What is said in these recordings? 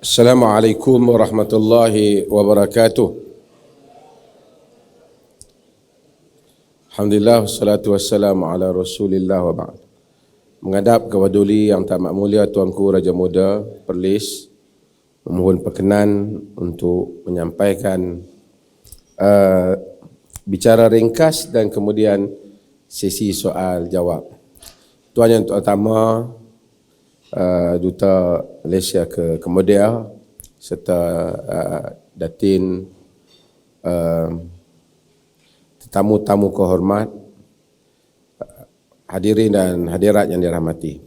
Assalamualaikum warahmatullahi wabarakatuh. Alhamdulillah, wassalatu wassalamu ala rasulillah wa ba'd. Menghadap kewaduli yang tamat mulia Tuanku Raja Muda Perlis, memohon perkenan untuk menyampaikan bicara ringkas dan kemudian sesi soal jawab. Tuan yang terutama, Duta Malaysia ke Cambodia serta Datin, tetamu-tamu kehormat, hadirin dan hadirat yang dirahmati.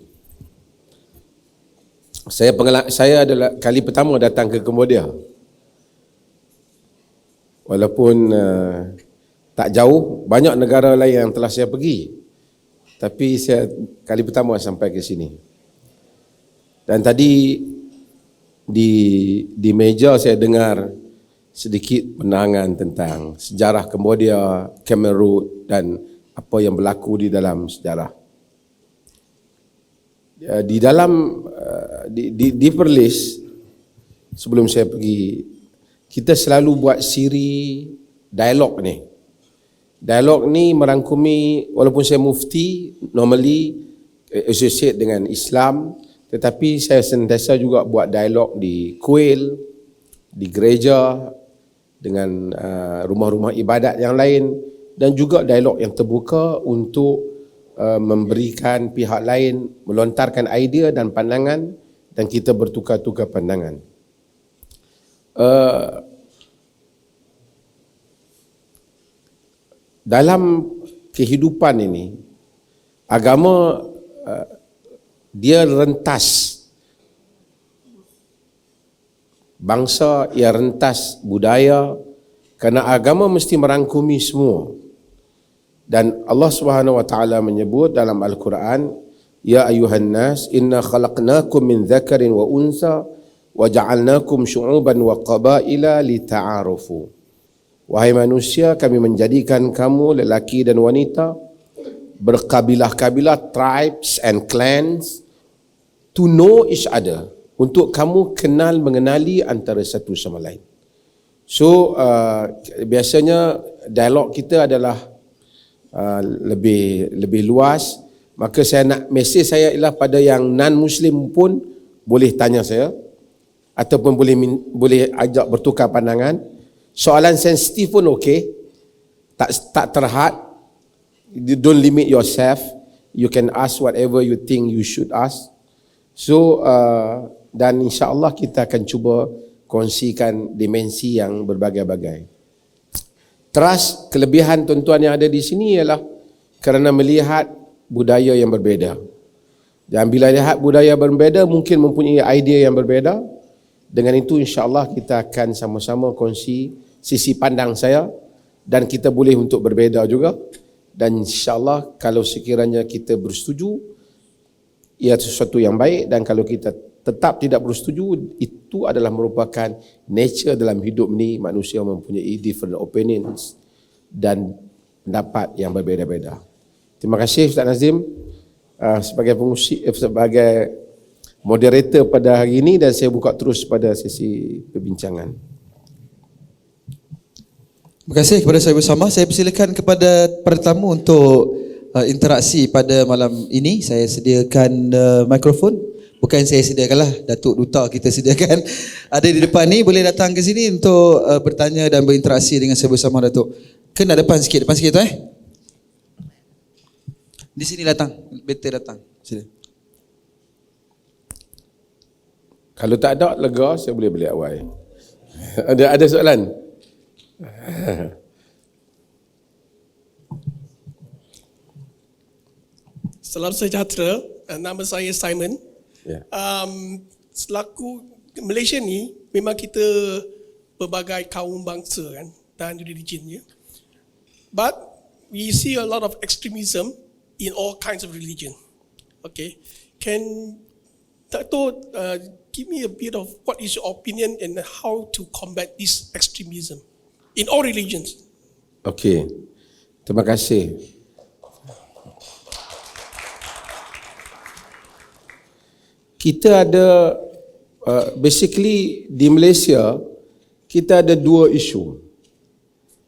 Saya adalah kali pertama datang ke Cambodia. Walaupun tak jauh, banyak negara lain yang telah saya pergi. Tapi saya kali pertama sampai ke sini. Dan tadi di meja saya dengar sedikit penerangan tentang sejarah Cambodia, Khmer Rouge dan apa yang berlaku di dalam sejarah. Di Perlis, sebelum saya pergi, kita selalu buat siri dialog ni. Dialog ni merangkumi, walaupun saya mufti, normally associate dengan Islam, tetapi saya sentiasa juga buat dialog di kuil, di gereja, dengan rumah-rumah ibadat yang lain, dan juga dialog yang terbuka untuk memberikan pihak lain melontarkan idea dan pandangan dan kita bertukar-tukar pandangan. Dalam kehidupan ini, agama dia rentas bangsa, ia rentas budaya, kerana agama mesti merangkumi semua. Dan Allah Subhanahu wa taala menyebut dalam Al-Quran, ya ayuhan nas inna khalaqnakum min dzakarin wa unsa wa ja'alnakum syu'uban wa qabaila lita'arufu. Wahai manusia, kami menjadikan kamu lelaki dan wanita berkabilah-kabilah, tribes and clans, to know each other, untuk kamu kenal mengenali antara satu sama lain. So biasanya dialog kita adalah lebih luas. Maka saya nak mesej saya ialah pada yang non-Muslim pun boleh tanya saya ataupun boleh ajak bertukar pandangan. Soalan sensitif pun okey, tak terhad. You don't limit yourself. You can ask whatever you think you should ask. So dan insya-Allah kita akan cuba kongsikan dimensi yang berbagai-bagai. Trust, kelebihan tuan-tuan yang ada di sini ialah kerana melihat budaya yang berbeza. Dan bila lihat budaya berbeza, mungkin mempunyai idea yang berbeza. Dengan itu insya-Allah kita akan sama-sama kongsi sisi pandang saya dan kita boleh untuk berbeza juga. Dan insya-Allah kalau sekiranya kita bersetuju, ia sesuatu yang baik, dan kalau kita tetap tidak bersetuju, itu adalah merupakan nature dalam hidup ni. Manusia mempunyai different opinions dan pendapat yang berbeza-beza. Terima kasih Ustaz Nazim sebagai pengusi, sebagai moderator pada hari ini, dan saya buka terus pada sesi perbincangan. Terima kasih kepada saya bersama. Saya persilakan kepada pertama untuk interaksi pada malam ini. Saya sediakan mikrofon. Bukan saya sediakanlah, Datuk Duta kita sediakan. Ada di depan ni, boleh datang ke sini untuk bertanya dan berinteraksi dengan saya bersama, Datuk. Kena depan sikit tu Di sini datang, better datang. Sila. Kalau tak ada lega, saya boleh balik awal. Ada soalan? Salam sejahtera, nama saya Simon. Yeah. Selaku Malaysia ni, memang kita berbagai kaum bangsa kan, dan religion. But we see a lot of extremism in all kinds of religion. Okay, can Dato' give me a bit of what is your opinion and how to combat this extremism in all religions? Okey, terima kasih. Kita ada basically di Malaysia kita ada dua isu.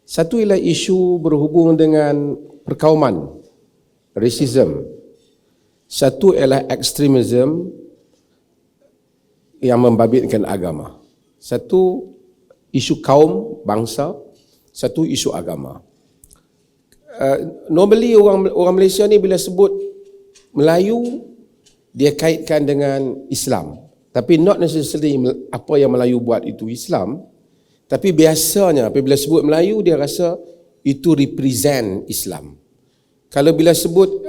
Satu ialah isu berhubung dengan perkauman, racism. Satu ialah ekstremism yang membabitkan agama. Satu isu kaum, bangsa, satu isu agama. Normally orang Malaysia ni bila sebut Melayu, dia kaitkan dengan Islam. Tapi not necessarily apa yang Melayu buat itu Islam. Tapi biasanya apabila sebut Melayu, dia rasa itu represent Islam. Kalau bila sebut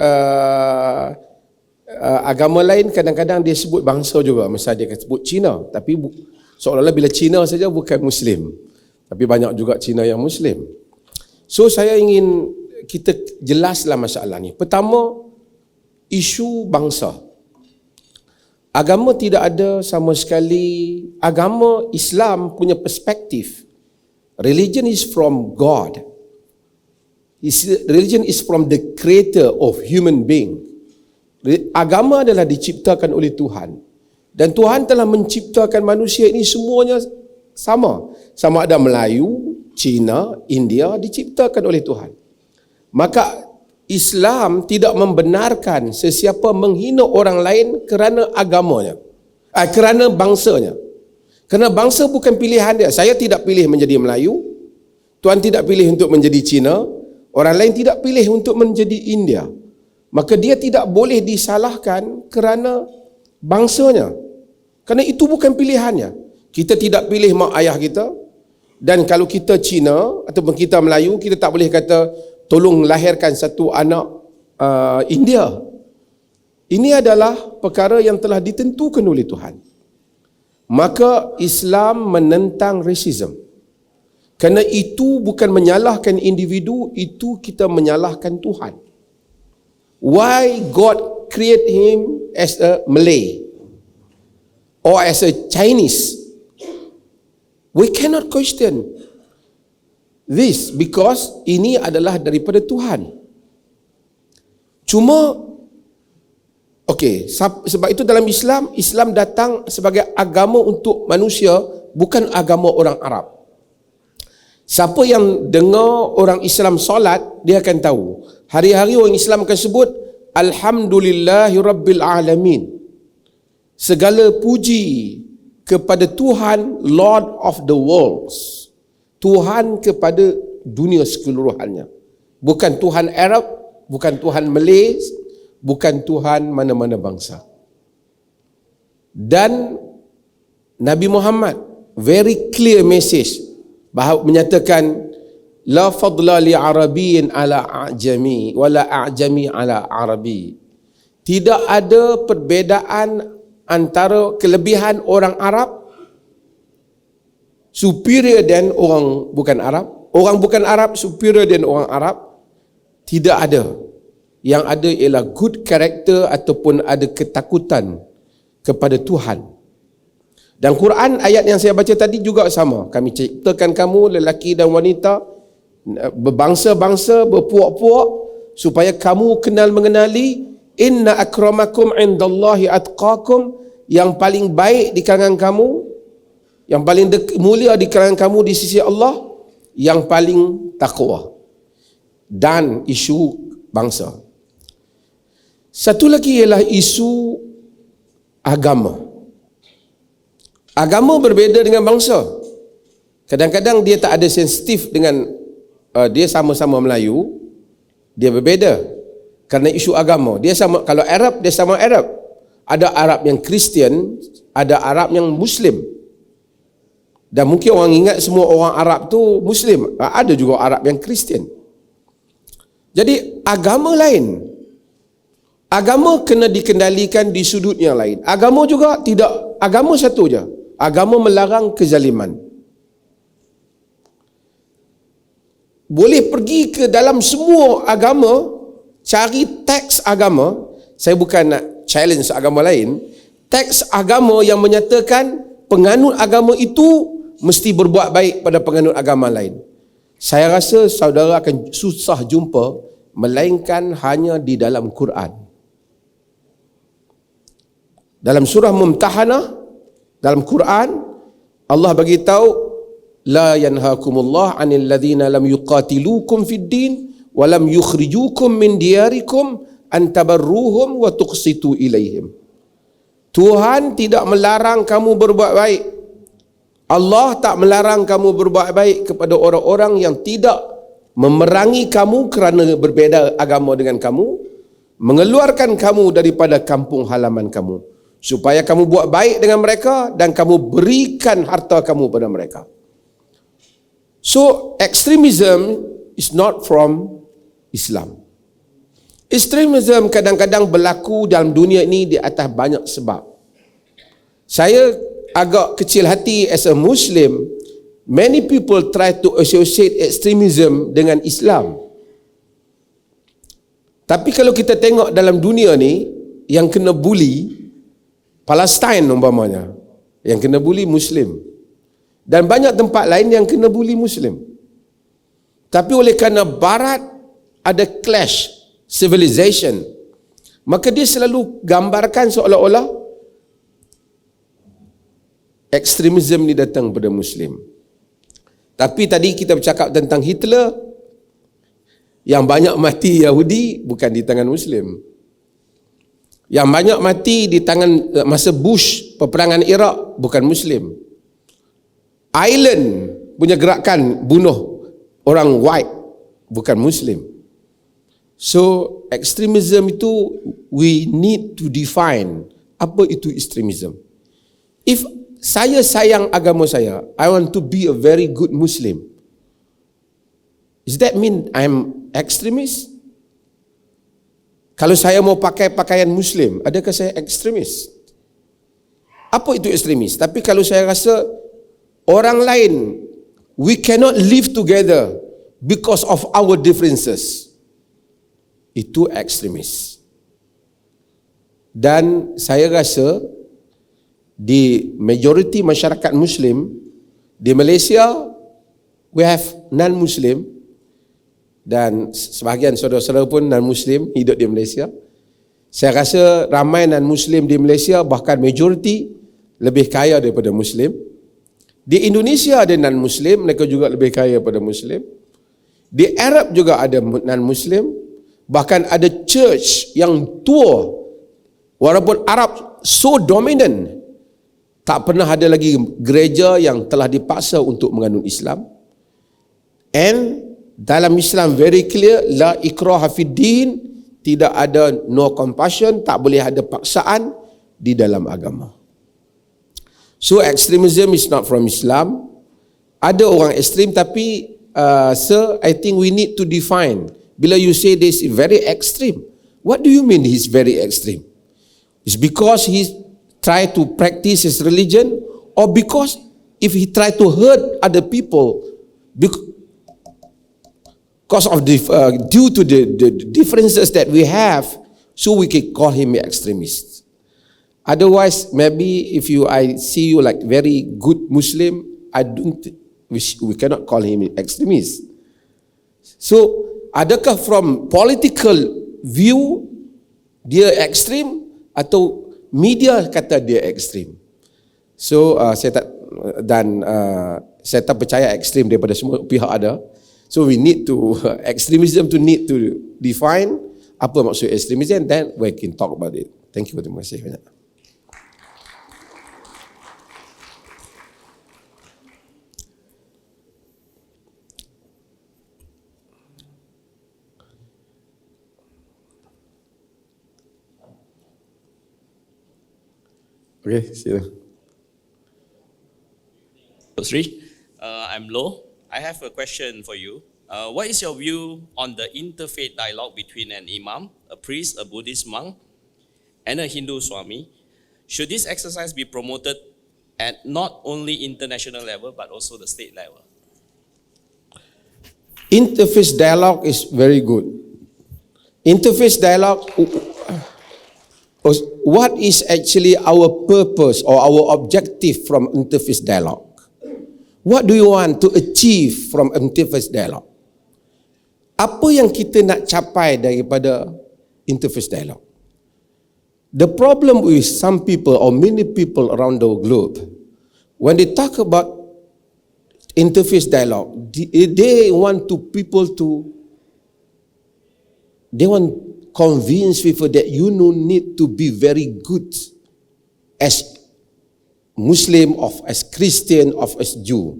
agama lain, kadang-kadang dia sebut bangsa juga. Misalnya dia akan sebut Cina. Tapi seolah-olah bila Cina saja bukan Muslim. Tapi banyak juga Cina yang Muslim. So saya ingin kita jelaslah masalah ni. Pertama, isu bangsa. Agama tidak ada sama sekali. Agama Islam punya perspektif. Religion is from God. Religion is from the creator of human being. Agama adalah diciptakan oleh Tuhan. Dan Tuhan telah menciptakan manusia ini semuanya sama. Sama ada Melayu, Cina, India diciptakan oleh Tuhan. Maka Islam tidak membenarkan sesiapa menghina orang lain kerana agamanya, kerana bangsanya. Kerana bangsa bukan pilihan dia. Saya tidak pilih menjadi Melayu, Tuan tidak pilih untuk menjadi Cina, orang lain tidak pilih untuk menjadi India. Maka dia tidak boleh disalahkan kerana bangsanya. Kerana itu bukan pilihannya. Kita tidak pilih mak ayah kita, dan kalau kita Cina ataupun kita Melayu, kita tak boleh kata tolong lahirkan satu anak India. Ini adalah perkara yang telah ditentukan oleh Tuhan. Maka Islam menentang racism. Kerana itu bukan menyalahkan individu, itu kita menyalahkan Tuhan. Why God create him as a Malay or as a Chinese? We cannot question this because ini adalah daripada Tuhan. Cuma sebab itu dalam Islam datang sebagai agama untuk manusia, bukan agama orang Arab. Siapa yang dengar orang Islam solat, dia akan tahu. Hari-hari orang Islam akan sebut Alhamdulillahi Rabbil Alamin. Segala puji kepada Tuhan, Lord of the worlds. Tuhan kepada dunia sekeluruhannya. Bukan Tuhan Arab, bukan Tuhan Malay, bukan Tuhan mana-mana bangsa. Dan Nabi Muhammad very clear message bahawa menyatakan la fadla li arabiyyin ala a'jami wala a'jami ala arabi. Tidak ada perbezaan antara kelebihan orang Arab superior dan orang bukan Arab, orang bukan Arab superior dan orang Arab. Tidak ada. Yang ada ialah good character ataupun ada ketakutan kepada Tuhan. Dan Quran ayat yang saya baca tadi juga sama. Kami ciptakan kamu lelaki dan wanita, berbangsa-bangsa, berpuak-puak, supaya kamu kenal mengenali. Inna akramakum indallahi atqakum, yang paling baik di kalangan kamu, yang paling mulia di kalangan kamu di sisi Allah, yang paling takwa. Dan isu bangsa. Satu lagi ialah isu agama. Agama berbeza dengan bangsa. Kadang-kadang dia tak ada sensitif dengan dia sama-sama Melayu, dia berbeza kerana isu agama. Dia sama, kalau Arab dia sama Arab. Ada Arab yang Kristian, ada Arab yang Muslim. Dan mungkin orang ingat semua orang Arab tu Muslim. Ada juga Arab yang Kristian. Jadi agama lain. Agama kena dikendalikan di sudut yang lain. Agama juga tidak, agama satu je. Agama melarang kezaliman. Boleh pergi ke dalam semua agama, cari teks agama. Saya bukan nak challenge agama lain. Teks agama yang menyatakan penganut agama itu mesti berbuat baik pada penganut agama lain. Saya rasa saudara akan susah jumpa, melainkan hanya di dalam Quran. Dalam surah Mumtahanah, Dalam Quran Allah bagi tahu la yanhaakumullah 'anil ladzina lam yuqatilukum fid din wa lam yukhrijukum min diyarikum an tabarruhum wa tuqsitu ilaihim. Tuhan tidak melarang kamu berbuat baik. Allah tak melarang kamu berbuat baik kepada orang-orang yang tidak memerangi kamu kerana berbeza agama dengan kamu, mengeluarkan kamu daripada kampung halaman kamu, supaya kamu buat baik dengan mereka dan kamu berikan harta kamu pada mereka. So, extremism is not from Islam. Extremism kadang-kadang berlaku dalam dunia ini di atas banyak sebab. Saya agak kecil hati as a Muslim, many people try to associate extremism dengan Islam. Tapi kalau kita tengok dalam dunia ni, yang kena bully Palestine umpamanya, yang kena bully Muslim, dan banyak tempat lain yang kena bully Muslim. Tapi oleh kerana Barat ada clash civilization, maka dia selalu gambarkan seolah-olah ekstremisme ni datang pada Muslim. Tapi tadi kita bercakap tentang Hitler, yang banyak mati Yahudi bukan di tangan Muslim. Yang banyak mati di tangan masa Bush, peperangan Iraq, bukan Muslim. Ireland punya gerakan bunuh orang white, bukan Muslim. So, extremism itu we need to define apa itu extremism. If saya sayang agama saya, I want to be a very good Muslim, does that mean I'm extremist? Kalau saya mau pakai pakaian Muslim, adakah saya ekstremis? Apa itu ekstremis? Tapi kalau saya rasa orang lain, we cannot live together because of our differences, itu ekstremis. Dan saya rasa di majoriti masyarakat Muslim di Malaysia, we have non-Muslim, dan sebahagian saudara-saudara pun non-Muslim hidup di Malaysia. Saya rasa ramai non-Muslim di Malaysia, bahkan majoriti lebih kaya daripada Muslim. Di Indonesia ada non-Muslim, mereka juga lebih kaya daripada Muslim. Di Arab juga ada non-Muslim, bahkan ada church yang tua, walaupun Arab so dominant, tak pernah ada lagi gereja yang telah dipaksa untuk menganut Islam. And dalam Islam very clear, la ikraha fid din, tidak ada no compulsion, tak boleh ada paksaan di dalam agama. So extremism is not from Islam. Ada orang ekstrim, tapi sir, I think we need to define. Bila you say this is very extreme, what do you mean he's very extreme? It's because he try to practice his religion, or because if he try to hurt other people because of due to the differences that we have, so we can call him an extremist. Otherwise, maybe if I see you like very good Muslim, I don't, we cannot call him an extremist. So, adakah from political view dia ekstrim, atau media kata dia ekstrim? So saya tak percaya ekstrim daripada semua pihak ada. So we need to extremism to need to define apa maksud extremism, then we can talk about it. Thank you, terima kasih banyak. Okay, silakan. Sri, I'm Lo. I have a question for you. What is your view on the interfaith dialogue between an imam, a priest, a Buddhist monk, and a Hindu Swami? Should this exercise be promoted at not only international level but also the state level? Interfaith dialogue is very good. Interfaith dialogue, what is actually our purpose or our objective from interfaith dialogue? What do you want to achieve from interfaith dialogue? Apa yang kita nak capai daripada interfaith dialogue? The problem with some people or many people around the globe, when they talk about interfaith dialogue, they want convince people that you no need to be very good as Muslim or as Christian or as Jew.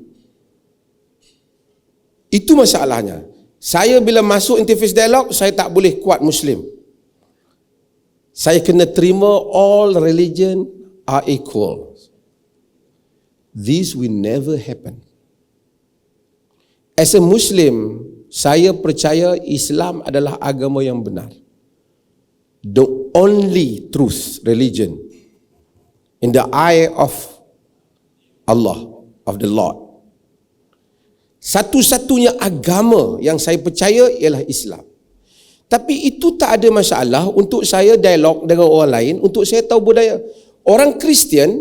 Itu masalahnya. Saya bila masuk interfaith dialogue, saya tak boleh kuat Muslim. Saya kena terima all religion are equal. This will never happen. As a Muslim, saya percaya Islam adalah agama yang benar. The only truth religion in the eye of Allah, of the Lord. Satu-satunya agama yang saya percaya ialah Islam. Tapi itu tak ada masalah untuk saya dialog dengan orang lain, untuk saya tahu budaya. Orang Kristian,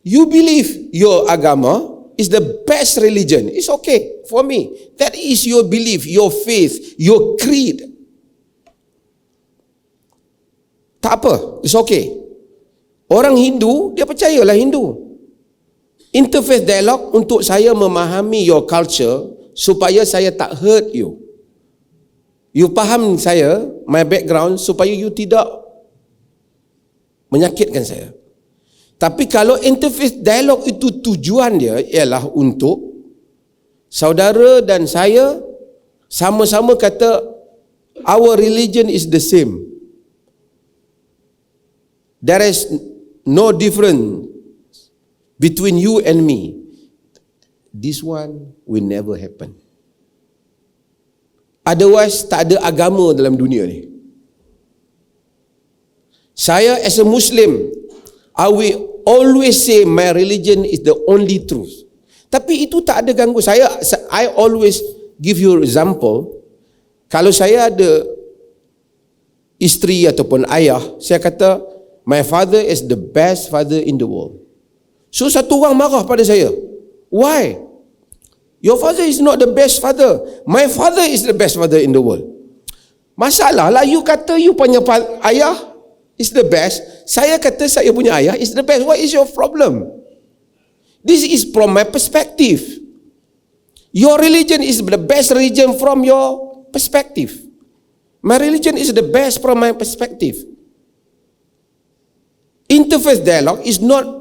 you believe your agama is the best religion. It's okay for me. That is your belief, your faith, your creed. Tak apa, it's okay. Orang Hindu, dia percayalah Hindu. Interfaith dialogue untuk saya memahami your culture supaya saya tak hurt you. You faham saya, my background, supaya you tidak menyakitkan saya. Tapi kalau interfaith dialogue itu tujuan dia ialah untuk saudara dan saya sama-sama kata our religion is the same. There is no difference between you and me. This one will never happen. Otherwise, tak ada agama dalam dunia ni. Saya as a Muslim, I will always say my religion is the only truth. Tapi itu tak ada ganggu saya. I always give you example. Kalau saya ada isteri ataupun ayah, saya kata my father is the best father in the world. So satu orang marah pada saya. Why? Your father is not the best father. My father is the best father in the world. Masalah lah, you kata you punya ayah is the best. Saya kata saya punya ayah is the best. What is your problem? This is from my perspective. Your religion is the best religion from your perspective. My religion is the best from my perspective. Interfaith dialogue is not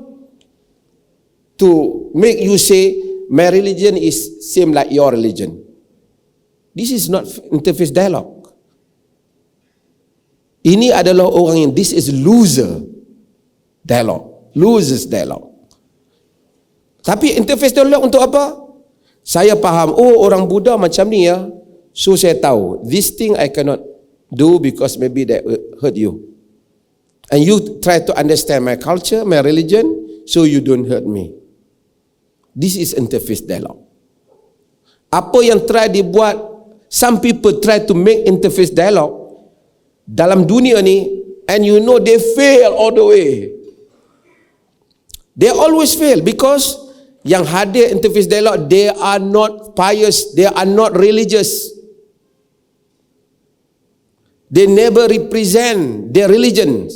to make you say my religion is same like your religion. This is not interfaith dialogue. Ini adalah orang yang this is loser dialogue, losers dialogue. Tapi interfaith dialogue untuk apa? Saya faham, oh orang Buddha macam ni ya. So saya tahu, this thing I cannot do because maybe that will hurt you. And you try to understand my culture, my religion, so you don't hurt me. This is interfaith dialogue. Apa yang try dibuat, some people try to make interfaith dialogue dalam dunia ni, and you know they fail all the way. They always fail because yang hadir interfaith dialogue, they are not pious, they are not religious. They never represent their religion.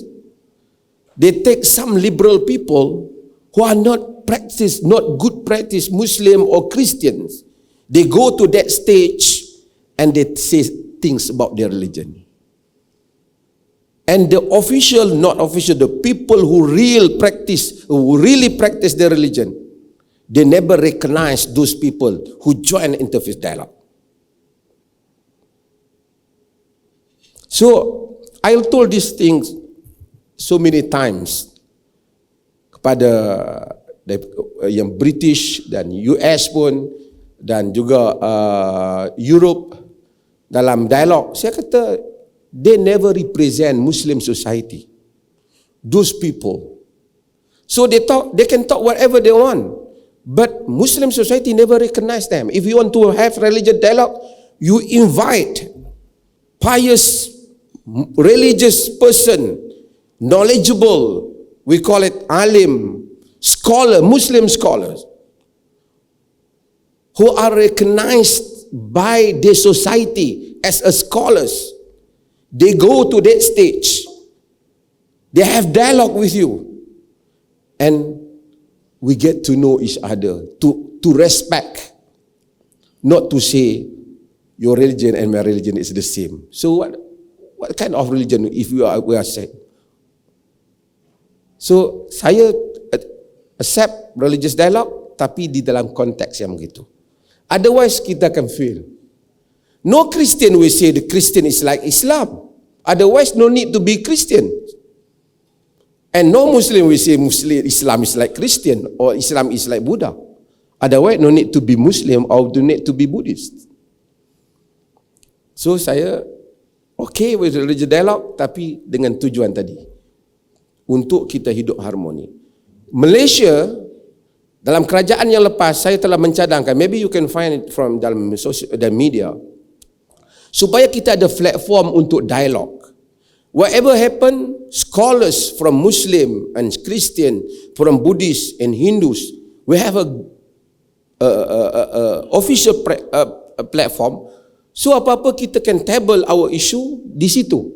They take some liberal people who are not good practice Muslim or Christians. They go to that stage and they say things about their religion. And the official, not official, the people who really practice their religion, they never recognize those people who join interfaith dialogue. So, I told these things so many times kepada yang British dan US pun dan juga Europe dalam dialog. Saya kata they never represent Muslim society. Those people. So they can talk whatever they want. But Muslim society never recognize them. If you want to have religious dialogue, you invite pious religious person, knowledgeable, we call it alim, scholar, Muslim scholars, who are recognized by the society as a scholars. They go to that stage. They have dialogue with you. And we get to know each other, to respect, not to say your religion and my religion is the same. So what kind of religion if we are same? So saya accept religious dialogue tapi di dalam konteks yang begitu. Otherwise kita akan fail. No Christian will say the Christian is like Islam. Otherwise no need to be Christian. And no Muslim will say Islam is like Christian or Islam is like Buddha. Otherwise no need to be Muslim or no need to be Buddhist. So saya okay with religious dialogue tapi dengan tujuan tadi, untuk kita hidup harmoni. Malaysia, dalam kerajaan yang lepas saya telah mencadangkan, maybe you can find it from dalam media, supaya kita ada platform untuk dialog. Whatever happen, scholars from Muslim and Christian, from Buddhist and Hindus, we have a official platform. So apa-apa kita can table our issue di situ.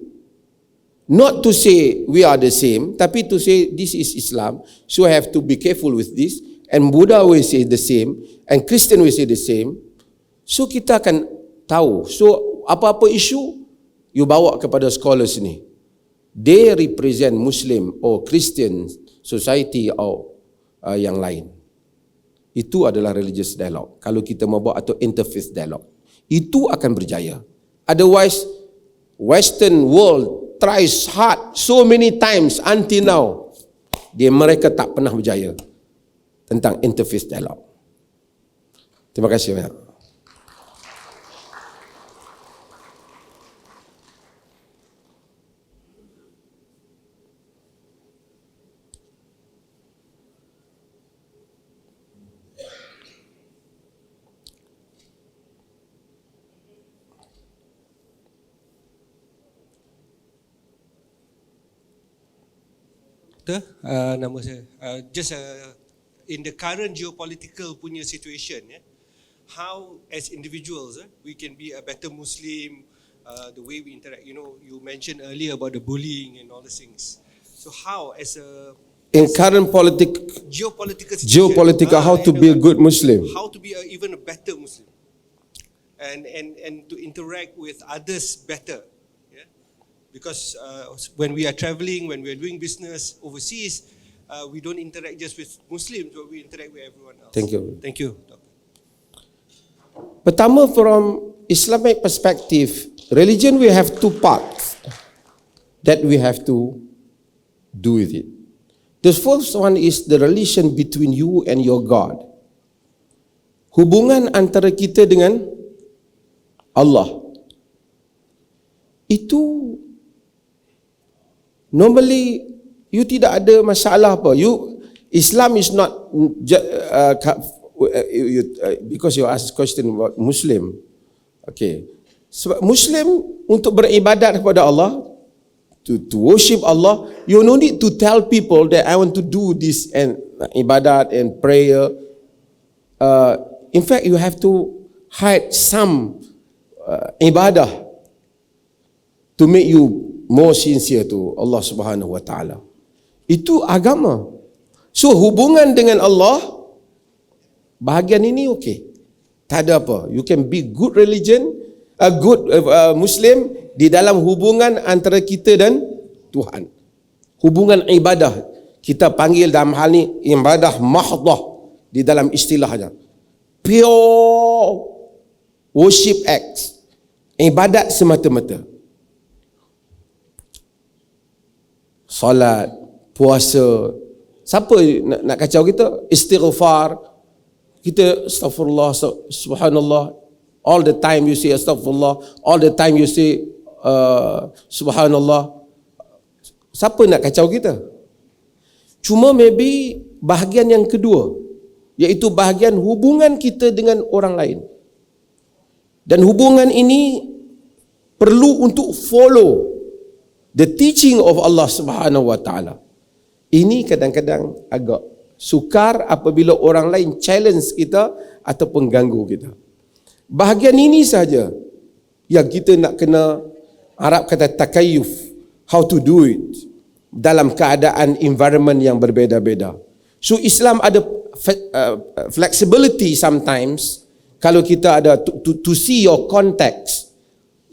Not to say we are the same, tapi to say this is Islam, so I have to be careful with this. And Buddha will say the same, and Christian will say the same. So kita akan tahu. So apa-apa isu, you bawa kepada scholars ni. They represent Muslim or Christian society or yang lain. Itu adalah religious dialogue. Kalau kita mau buat atau interfaith dialogue, itu akan berjaya. Otherwise, Western world tries hard so many times until now, mereka tak pernah berjaya tentang interfaith dialogue. Terima kasih banyak. Nama saya in the current geopolitical punya situation, how as individuals we can be a better Muslim, the way we interact. You know, you mentioned earlier about the bullying and all these things. So how as a in current geopolitical situation, how to be a good Muslim, how to be even a better Muslim, and to interact with others better. Because when we are traveling, when we are doing business overseas, we don't interact just with Muslims, but we interact with everyone else. Thank you. Thank you, Doctor. Pertama, from Islamic perspective, religion we have two parts that we have to do with it. The first one is the relation between you and your God. Hubungan antara kita dengan Allah. Itu normally you tidak ada masalah apa. Islam is not because you ask question about Muslim. Okay. Sebab Muslim untuk beribadat kepada Allah, to worship Allah, you no need to tell people that I want to do this and ibadat and prayer. In fact, you have to hide some ibadah to make you more sincere to Allah Subhanahu wa taala. Itu agama. So hubungan dengan Allah, bahagian ini okey. Tak ada apa. You can be good religion, a good Muslim di dalam hubungan antara kita dan Tuhan. Hubungan ibadah. Kita panggil dalam hal ni ibadah mahdhah di dalam istilahnya. Pure worship acts. Ibadat semata-mata. Salat, puasa. Siapa nak kacau kita? Istighfar. Kita astaghfirullah, subhanallah. All the time you say astaghfirullah. All the time you say subhanallah. Siapa nak kacau kita? Cuma maybe bahagian yang kedua, iaitu bahagian hubungan kita dengan orang lain. Dan hubungan ini perlu untuk follow the teaching of Allah Subhanahu wa taala. Ini kadang-kadang agak sukar apabila orang lain challenge kita ataupun ganggu kita. Bahagian ini saja yang kita nak kena, Arab kata takayuf, how to do it dalam keadaan environment yang berbeza-beza. So Islam ada flexibility sometimes kalau kita ada to see your context.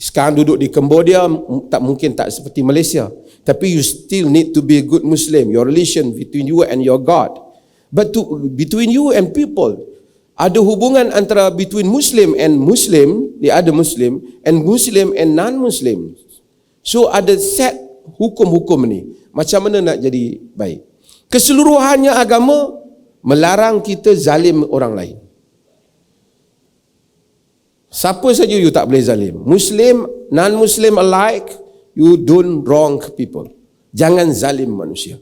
Sekarang duduk di Cambodia tak mungkin tak seperti Malaysia, tapi you still need to be a good Muslim. Your relation between you and your God, but between you and people, ada hubungan antara between Muslim and Muslim, the other Muslim, and Muslim and non-Muslim. So ada set hukum-hukum ni. Macam mana nak jadi baik? Keseluruhannya agama melarang kita zalim orang lain. Siapa saja you tak boleh zalim. Muslim, non-Muslim alike, you don't wrong people. Jangan zalim manusia.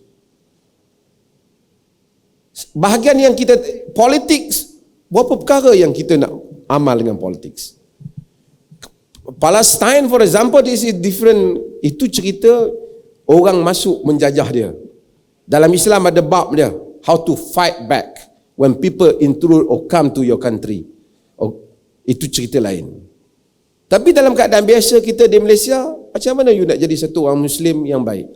Bahagian yang kita, politics, berapa perkara yang kita nak amal dengan politics. Palestine for example, this is different. Itu cerita orang masuk menjajah dia. Dalam Islam ada bab dia, how to fight back when people intrude or come to your country. Itu cerita lain. Tapi dalam keadaan biasa kita di Malaysia, macam mana you nak jadi satu orang Muslim yang baik?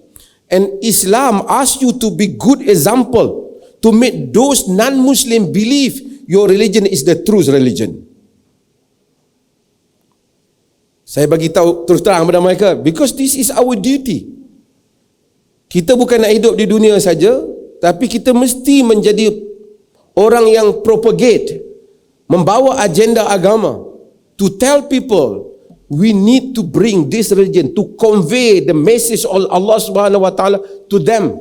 And Islam asks you to be good example, to make those non-Muslim believe your religion is the truth religion. Saya bagi tahu terus terang kepada mereka, because this is our duty. Kita bukan nak hidup di dunia saja, tapi kita mesti menjadi orang yang propagate, membawa agenda agama, to tell people we need to bring this religion, to convey the message of Allah Subhanahu wa taala to them,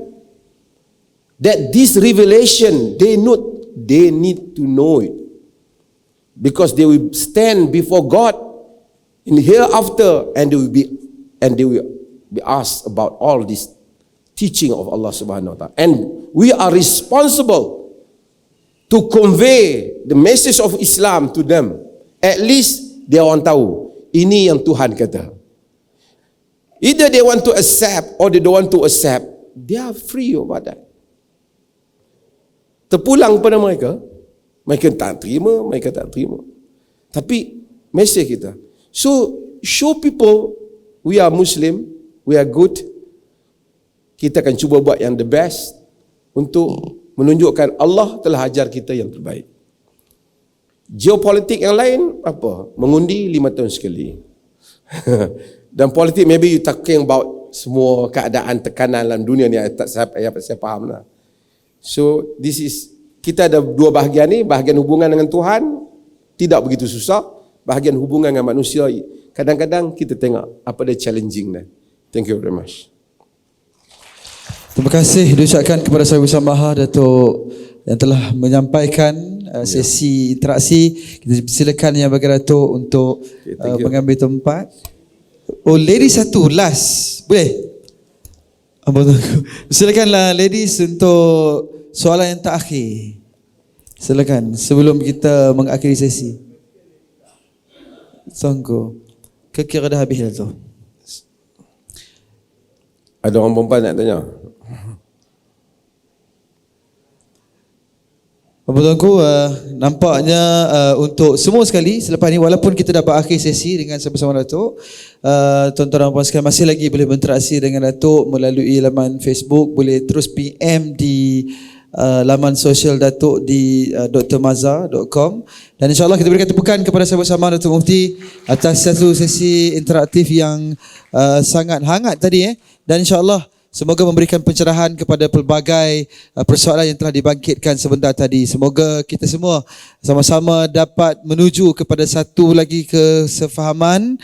that this revelation they need to know it, because they will stand before God in hereafter, and they will be asked about all this teaching of Allah Subhanahu wa taala, and we are responsible to convey the message of Islam to them. At least dia orang tahu ini yang Tuhan kata. Either they want to accept or they don't want to accept, they are free about that. Terpulang pada mereka, mereka tak terima, mereka tak terima. Tapi message kita, so show people we are Muslim, we are good. Kita akan cuba buat yang the best untuk menunjukkan Allah telah ajar kita yang terbaik. Geopolitik yang lain apa? Mengundi 5 tahun sekali. Dan politik maybe you talking about semua keadaan tekanan dalam dunia ni, saya faham lah. So this is, kita ada dua bahagian ni, bahagian hubungan dengan Tuhan tidak begitu susah, bahagian hubungan dengan manusia kadang-kadang kita tengok apa dia challenging dah. Thank you very much. Terima kasih diucapkan kepada Sahibu Samaha Datuk yang telah menyampaikan sesi interaksi. Kita silakan Yang Baginda Datuk untuk mengambil tempat. Oh, ladies satu last. Boleh? Silakanlah ladies untuk soalan yang terakhir. Silakan sebelum kita mengakhiri sesi. Sangko. Kira dah habis dah tu. Ada orang perempuan nak tanya? Tuanku, nampaknya untuk semua sekali selepas ni, walaupun kita dah berakhir sesi dengan sama-sama Datuk, tuan-tuan dan puan sekalian masih lagi boleh berinteraksi dengan Datuk melalui laman Facebook, boleh terus PM di laman sosial Datuk di drmaza.com, dan insyaAllah kita berikan tepukan kepada sahabat-sahabat Datuk Mufti atas satu sesi interaktif yang sangat hangat tadi, dan insyaAllah semoga memberikan pencerahan kepada pelbagai persoalan yang telah dibangkitkan sebentar tadi. Semoga kita semua sama-sama dapat menuju kepada satu lagi kesefahaman